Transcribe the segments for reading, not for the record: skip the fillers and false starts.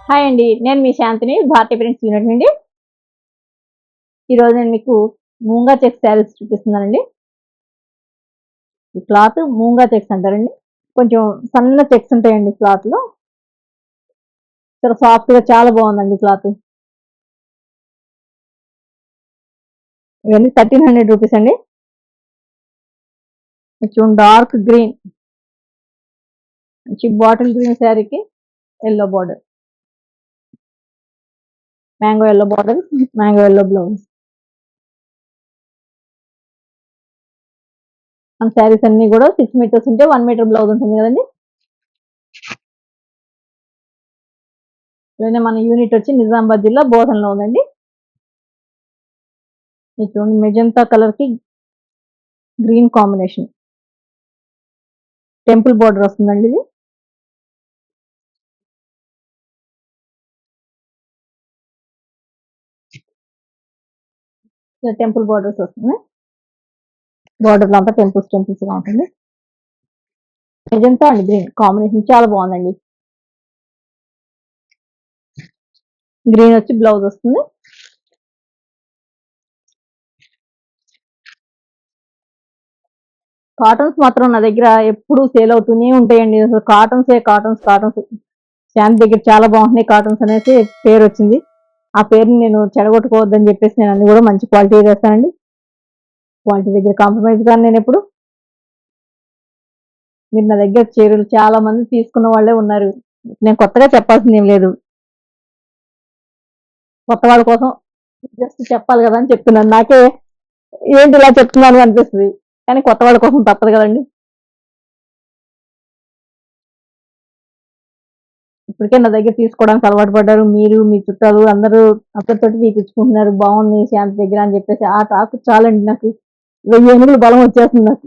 Hi అండి. నేను మీ శాంతిని భారతీయ ప్రింట్స్ యూనిట్ నుండి. ఈరోజు నేను మీకు మూంగా చెక్స్ శారీస్ చూపిస్తున్నానండి. ఈ క్లాత్ మూంగా చెక్స్ అంటారండి. కొంచెం సన్న చెక్స్ ఉంటాయండి క్లాత్‌లో. చాలా సాఫ్ట్‌గా చాలా బాగుందండి క్లాత్. ఇవన్నీ 1300 రూపీస్ అండి. కొంచెం డార్క్ గ్రీన్ మంచి బాటిల్ గ్రీన్ శారీకి yellow border. Mango yellow border, mango yellow blouse. మన శారీస్ అన్నీ కూడా 6 మీటర్స్ ఉంటే 1 మీటర్ బ్లౌజ్ ఉంటుంది కదండి. ఇలానే మన యూనిట్ వచ్చి నిజామాబాద్ జిల్లా బోధనలో ఉందండి. చూడండి మెజంతా కలర్ కి గ్రీన్ కాంబినేషన్ టెంపుల్ బార్డర్ వస్తుందండి ఇది. టెంపుల్ బార్డర్స్ వస్తుంది. బార్డర్ అంతా టెంపుల్స్ గా ఉంటుంది. మెజంతా అండి గ్రీన్ కాంబినేషన్ చాలా బాగుందండి. గ్రీన్ వచ్చి బ్లౌజ్ వస్తుంది. కాటన్స్ మాత్రం నా దగ్గర ఎప్పుడు సేల్ అవుతూనే ఉంటాయండి. అసలు కాటన్స్ శాంతి దగ్గర చాలా బాగుంటున్నాయి కాటన్స్ అనేసి పేరు వచ్చింది. ఆ పేరుని నేను చెడగొట్టుకోవద్దని చెప్పేసి నేను అన్ని కూడా మంచి క్వాలిటీ వేస్తానండి. క్వాలిటీ దగ్గర కాంప్రమైజ్ కానీ నేను ఎప్పుడు. మీరు నా దగ్గర చీరలు చాలా మంది తీసుకున్న వాళ్ళే ఉన్నారు. నేను కొత్తగా చెప్పాల్సింది ఏం లేదు. కొత్త వాళ్ళ కోసం జస్ట్ చెప్పాలి కదా అని చెప్తున్నాను. నాకే ఏంటి ఇలా చెప్తున్నాను అనిపిస్తుంది, కానీ కొత్త వాళ్ళ కోసం తప్పదు కదండి. ఇప్పటికే నా దగ్గర తీసుకోవడానికి అలవాటు పడ్డారు మీరు, మీ చుట్టాలు అందరూ అక్కడితోటి తీపించుకుంటున్నారు. బాగుంది శాంతి దగ్గర అని చెప్పేసి ఆ టాక్ చాలండి నాకు. 1000 ఏనుగులు బలం వచ్చేస్తుంది నాకు.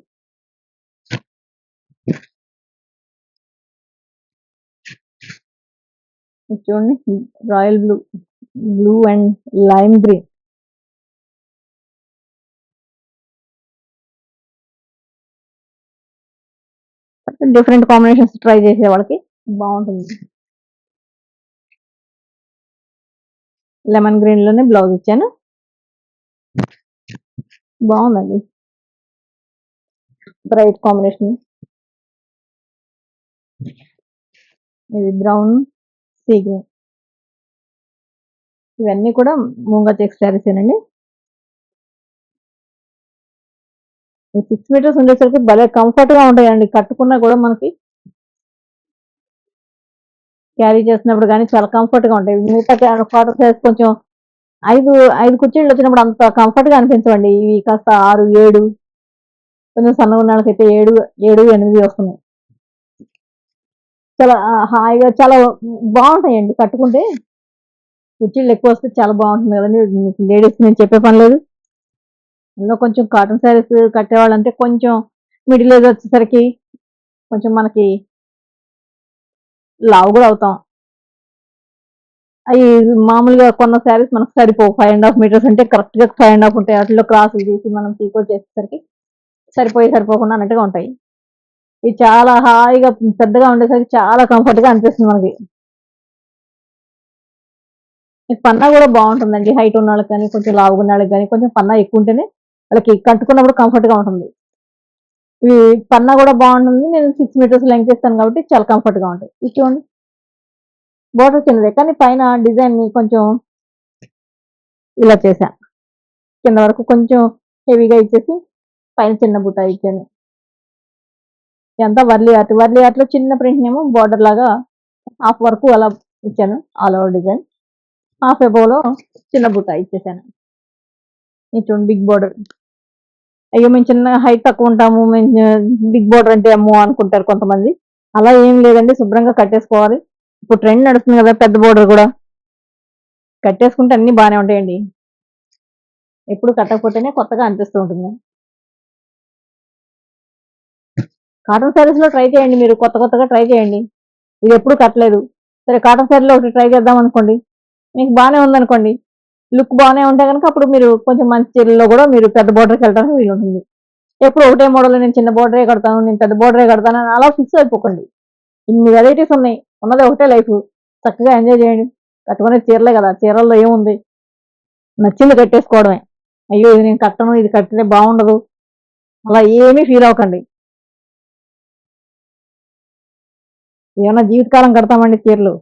చూడండి royal blue and lime green. Different combinations try చేసే వాళ్ళకి బాగుంటుంది. లెమన్ గ్రీన్ లోనే బ్లౌజ్ ఇచ్చాను. బాగుందండి బ్రైట్ కాంబినేషన్. ఇది బ్రౌన్ సీ గ్రీన్. ఇవన్నీ కూడా మూంగా చెక్స్ శారీస్ ఏనండి. ఈ 6 మీటర్స్ ఉండేసరికి భలే కంఫర్ట్ గా ఉంటాయండి. కట్టుకున్నా కూడా మనకి క్యారీ చేసినప్పుడు కానీ చాలా కంఫర్ట్ గా ఉంటాయి. మిగతా కాటన్ శారీస్ కొంచెం ఐదు ఐదు కుర్చీలు వచ్చినప్పుడు అంత కంఫర్ట్ గా అనిపించవండి. ఇవి కాస్త 6, 7, కొంచెం సన్నగా ఉన్న వాళ్ళకైతే 7, 7, 8 వస్తున్నాయి. చాలా హాయిగా చాలా బాగుంటాయండి కట్టుకుంటే. కుర్చీలు ఎక్కువ వస్తే చాలా బాగుంటుంది కదండి. లేడీస్ నేను చెప్పే పని లేదు. అందులో కొంచెం కాటన్ శారీస్ కట్టేవాళ్ళంటే కొంచెం మిడిల్ ఏజ్ వచ్చేసరికి కొంచెం మనకి లావు కూడా అవుతాం. అవి మామూలుగా కొన్న శారీస్ మనకు సరిపోవు. 5.5 మీటర్స్ అంటే కరెక్ట్ గా 5.5 ఉంటాయి. వాటిలో క్రాసులు తీసి మనం పీకో చేసేసరికి సరిపోకుండా అన్నట్టుగా ఉంటాయి. ఇవి చాలా హాయిగా పెద్దగా ఉండేసరికి చాలా కంఫర్ట్ గా అనిపిస్తుంది మనకి. ఈ పన్నా కూడా బాగుంటుందండి. హైట్ ఉన్న వాళ్ళకి కానీ, కొంచెం లావుగా ఉన్న వాళ్ళకి కానీ, కొంచెం పన్నా ఎక్కువ ఉంటేనే వాళ్ళకి కట్టుకున్నప్పుడు కంఫర్ట్ గా ఉంటుంది. ఇవి పన్నా కూడా బాగుంటుంది. నేను 6 మీటర్స్ లెంగ్త్ ఇస్తాను కాబట్టి చాలా కంఫర్ట్ గా ఉంటాయి. ఇది చూడండి బోర్డర్ చిన్నదే కానీ పైన డిజైన్ ని కొంచెం ఇలా చేశా. కింద వరకు కొంచెం హెవీగా ఇచ్చేసి పైన చిన్న బుట్ట ఇచ్చాను. ఇదంతా వర్లీ ఆర్ట్ లో చిన్న ప్రింట్ నేమో బార్డర్ లాగా హాఫ్ వరకు అలా ఇచ్చాను. ఆల్ ఓవర్ డిజైన్ హాఫ్ ఎబోలో చిన్న బుట్ట ఇచ్చేసాను. ఇది చూడండి బిగ్ బార్డర్. అయ్యో మేము చిన్న హైట్ తక్కువ ఉంటాము, మేము బిగ్ బార్డర్ అంటే అమ్మో అనుకుంటారు కొంతమంది. అలా ఏం లేదండి, శుభ్రంగా కట్టేసుకోవాలి. ఇప్పుడు ట్రెండ్ నడుస్తుంది కదా పెద్ద బోర్డర్ కూడా. కట్టేసుకుంటే అన్ని బాగానే ఉంటాయండి. ఎప్పుడు కట్టకపోతేనే కొత్తగా అనిపిస్తూ ఉంటుంది. కాటన్ శారీస్ లో ట్రై చేయండి, మీరు కొత్తగా ట్రై చేయండి. ఇది ఎప్పుడు కట్టలేదు, సరే కాటన్ శారీలో ఒకటి ట్రై చేద్దాం అనుకోండి. మీకు బాగానే ఉందనుకోండి, లుక్ బాగానే ఉంటే కనుక అప్పుడు మీరు కొంచెం మంచి చీరల్లో కూడా మీరు పెద్ద బోర్డర్కి వెళ్ళడానికి వీలు ఉంటుంది. ఎప్పుడు ఒకటే మోడల్ నేను చిన్న బోర్డరే కడతాను, నేను పెద్ద బోర్డరే కడతాను అని అలా ఫిక్స్ అయిపోకండి. ఇన్ని వెరైటీస్ ఉన్నాయి, ఉన్నది ఒకటే లైఫ్. చక్కగా ఎంజాయ్ చేయండి. కట్టుకునే చీరలే కదా! చీరల్లో ఏముంది? నచ్చింది కట్టేసుకోవడమే. అయ్యో! ఇది నేను కట్టను, ఇది కడితే బాగుండదు. అలా ఏమీ ఫీల్ అవ్వకండి. ఏమన్నా జీవితకాలం కడతామండి చీరలు.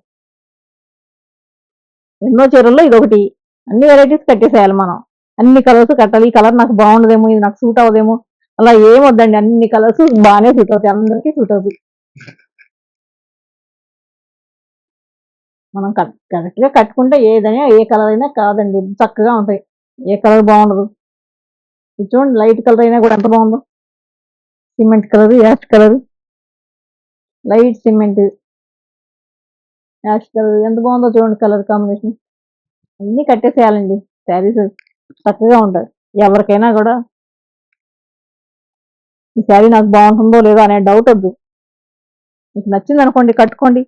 ఎన్నో చీరల్లో ఇదొకటి. అన్ని వెరైటీస్ కట్టేసేయాలి మనం. అన్ని కలర్స్ కట్టాలి. ఈ కలర్ నాకు బాగుండదేమో, ఇది నాకు సూట్ అవ్వదేమో, అలా ఏమొద్దండి. అన్ని కలర్స్ బానే సూట్ అవుతాయి. అందరికీ సూట్ అవుతాయి. మనం కరెక్ట్‌గా కట్టుకుంటే ఏదైనా ఏ కలర్ అయినా కాదండి. చక్కగా ఉంటాయి. ఏ కలర్ బాగుండదు. ఇది చూడండి, లైట్ కలర్ అయినా కూడా ఎంత బాగుందో. Cement colour, ash colour, light cement, ash colour ఎంత బాగుందో చూడండి కలర్ కాంబినేషన్. అన్నీ కట్టేసేయాలండి శారీస్. చక్కగా ఉంటాయి. ఎవరికైనా కూడా ఈ శారీ నాకు బాగుంటుందో లేదో అనే డౌట్ వద్దు. మీకు నచ్చిందనుకోండి కట్టుకోండి.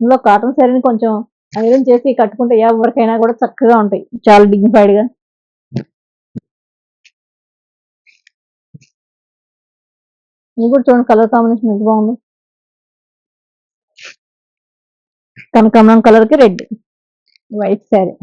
ఇందులో కాటన్ శారీని కొంచెం ఐరన్ చేసి కట్టుకుంటే ఎవరికైనా కూడా చక్కగా ఉంటాయి. చాలా డిగ్నిఫైడ్‌గా. ఇది కూడా చూడండి కలర్ కాంబినేషన్ ఎంత బాగుందో. కనకాంబరం కలర్‌కి red. White sari.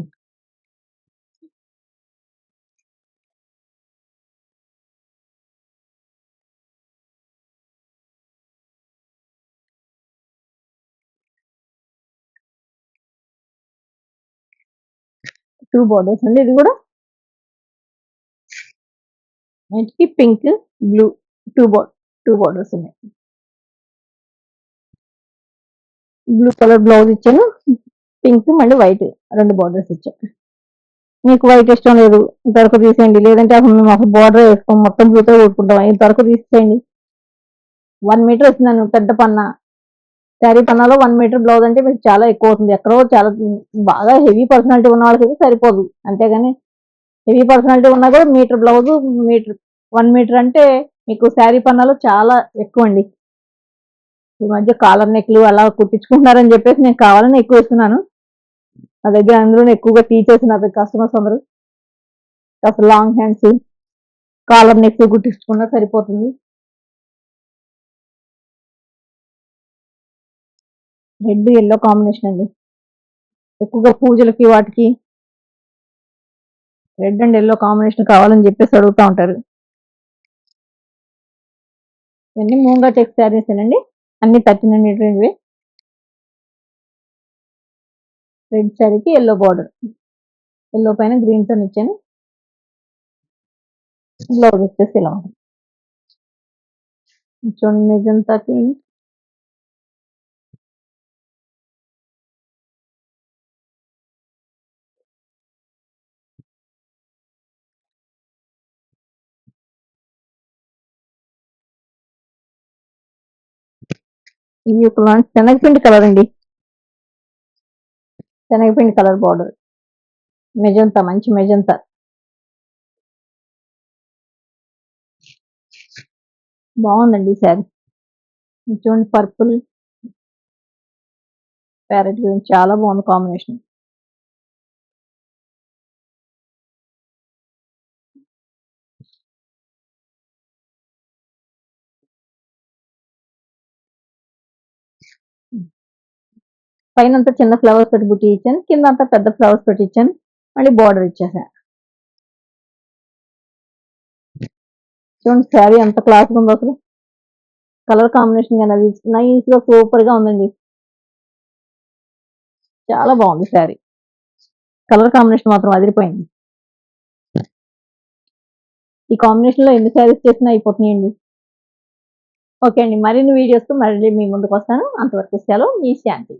Two borders అండి ఇది కూడా. వైట్‌కి పింక్, బ్లూ టూ బో టూ బోర్డర్స్ ఉన్నాయి. బ్లూ కలర్ బ్లౌజ్ ఇచ్చాను. పింక్ మళ్ళీ వైట్ 2 బోర్డర్స్ ఇచ్చాను. మీకు వైట్ ఇష్టం లేదు, ఇంతవరకు తీసేయండి. లేదంటే అసలు మేము అసలు బోర్డర్ వేసుకోం, మొత్తం బ్లూతో కొట్టుకుంటాం. ఇంతవరకు తీసేయండి. 1 మీటర్ వస్తుందండి పెద్ద పన్నా. శారీ పన్నాలో 1 మీటర్ బ్లౌజ్ అంటే మీకు చాలా ఎక్కువ అవుతుంది. ఎక్కడో చాలా బాగా హెవీ పర్సనాలిటీ ఉన్న వాళ్ళకైతే సరిపోదు. అంతేగాని హెవీ పర్సనాలిటీ ఉన్నా కూడా మీటర్ బ్లౌజ్, మీటర్ 1 మీటర్ అంటే మీకు శారీ పన్నాలో చాలా ఎక్కువండి. ఈ మధ్య కాలర్ నెక్‌లు అలా కుట్టించుకుంటున్నారని చెప్పేసి నేను కావాలని ఎక్కువ ఇస్తున్నాను. నా దగ్గర అందులోనే ఎక్కువగా టీచర్స్ నా దగ్గర కస్టమర్స్ అందరూ. కాస్త లాంగ్ హ్యాండ్స్, కాలర్ నెక్స్ కుట్టించుకున్నా సరిపోతుంది. రెడ్, యెల్లో కాంబినేషన్ అండి. ఎక్కువగా పూజలకి వాటికి రెడ్ అండ్ యెల్లో కాంబినేషన్ కావాలని చెప్పేసి అడుగుతా ఉంటారు. ఇవన్నీ మూంగా చెక్ శారీసేనండి. అన్ని 1300 రేంజ్‌వే. రెడ్ శారీకి యెల్లో బార్డర్. యెల్లో పైన గ్రీన్‌తోని ఇచ్చాను. బ్లౌజ్ వచ్చేసి ఇలా ఉంటుంది. చూడండి మెజంతాకి ఇది ఒక శనగపిండి కలర్ అండి. శనగపిండి కలర్ బార్డర్. మెజంతా, మంచి మెజంతా. బాగుందండి ఈ శారీ. చూడండి పర్పుల్, ప్యారెట్ గ్రీన్ చాలా బాగుంది కాంబినేషన్. పైనంతా చిన్న ఫ్లవర్స్ తోటి బుట్టి ఇచ్చాను. కిందంతా పెద్ద ఫ్లవర్స్ తోటి ఇచ్చాను. మళ్ళీ బార్డర్ ఇచ్చేసా. చూడండి శారీ ఎంత క్లాస్‌గా ఉందో అసలు. కలర్ కాంబినేషన్ గాని అది నైస్‌గా సూపర్‌గా ఉందండి. చాలా బాగుంది శారీ. కలర్ కాంబినేషన్ మాత్రం అదిరిపోయింది. ఈ కాంబినేషన్‌లో ఎన్ని శారీస్ చేసినా అయిపోతున్నాయండి. ఓకే అండి. మరిన్ని వీడియోస్‌తో మళ్ళీ మీ ముందుకొస్తాను. అంతవరకు సెలవు. మీ శాంతి.